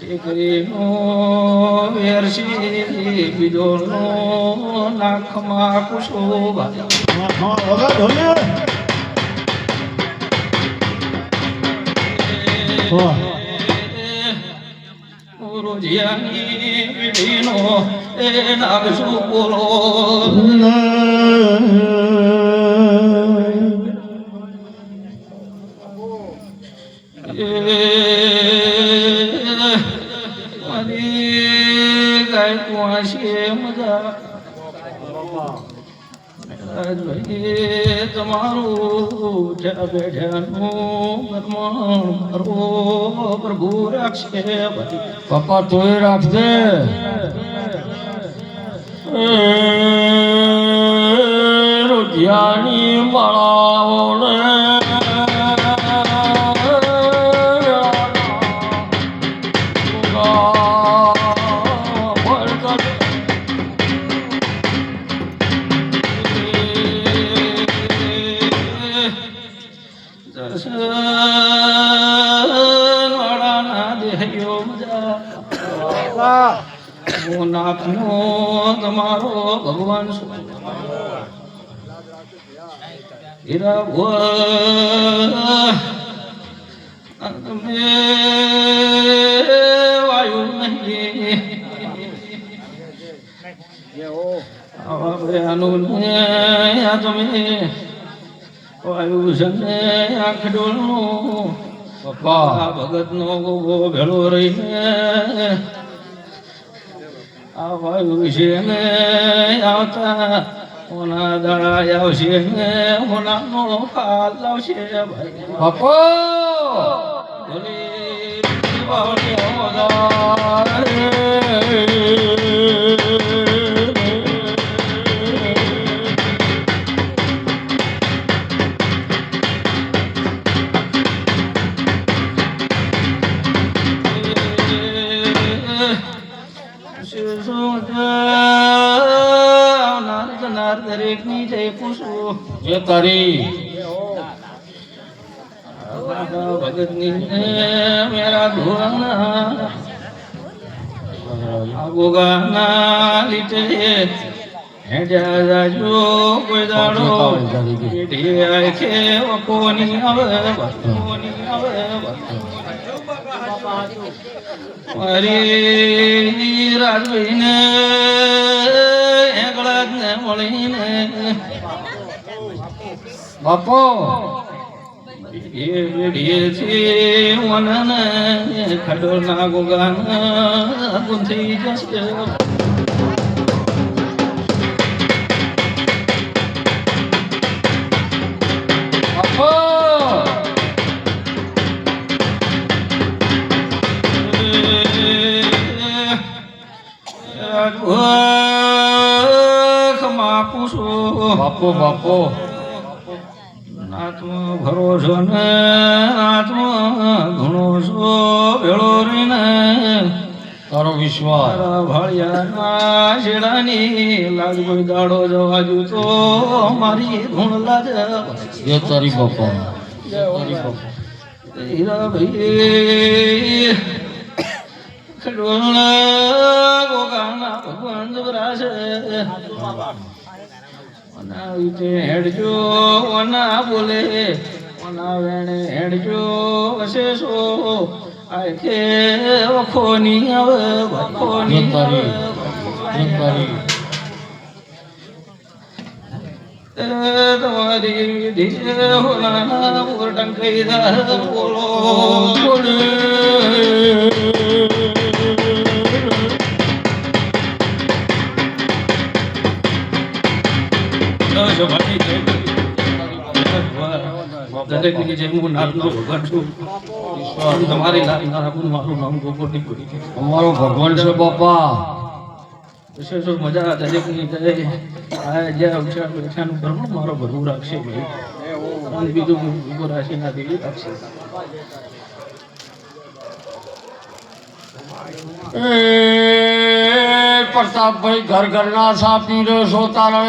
ટેકરીનો વેરસી બીજો નો નાખમાં કુશો રોજિયાની પીઢીનો એ નાગશું બોલો મારી ગાય કુવાશી મજા રાજભાઈ તમારું જ્યાં બેઠાનું પરમાણ મારો પ્રભુ રાખશે પપ્પા તોય રાખજે રોજિયાની માળાઓને નાથનો તમારો ભગવાન તમે વાયુ નહીં તમે વાયુ છે આખડોળનું પપ્પા ભગત નો ગોગો ભેળો રહીને આ વાયુ છે ને આવતા ઓના દાડા આવશે ને ઓનાનો ફાલ લાવશે ભાઈ પપ્પો ભલે દરેકની જય પૂછું જે તારી ભગતની મેરા ધોના ગોગાના લીધે હેજા જાજો કોઈ દાડો ઢેર છે કોની આવે મારી રાજભાઈને એકલા જ ને મળીને બાપો એ વેડીએ છે મનને ખડોના ગોગાના ગુંથી જશે બાપો બાપો બાપો નાથમાં ભરોસો ને નાથમાં ઘણો છો ભેળો રહીને તારો વિશ્વાસ તારા ભાળિયાના શેડાની લાજ કોઈ દાડો જવાજુ તો મારી ધૂણ લાજ જે તારી બાપા તારી બાપા હીરા ભાઈ ખડોળના ગોગાના ભગવાન જબરાશે ઓના વિતે હેડજો ઓના બોલે ઓના વેણે હેડજો વસેસો આખે વખોની આવે વખોની તારી તમારી વિધિ હોના પૂર્ણ કહી દા બોલો બોલે દરેકની જેમ હું નાથનો ભગવાન છું તમારી મારું નામ ગોપોની પૂરી છે અમારો ભગવાન છે બાપા વિશેષ મજા દરેકની જય આ જ્યાં ઉછાળ બેઠાનું બ્રહ્મ મારો ભરવું રાખશે ભાઈ અને બીજું ઉભો રાશિના દેવી રાખશે પ્રતાપભાઈ ઘર ઘરના સાપી રહ્યો છો તારા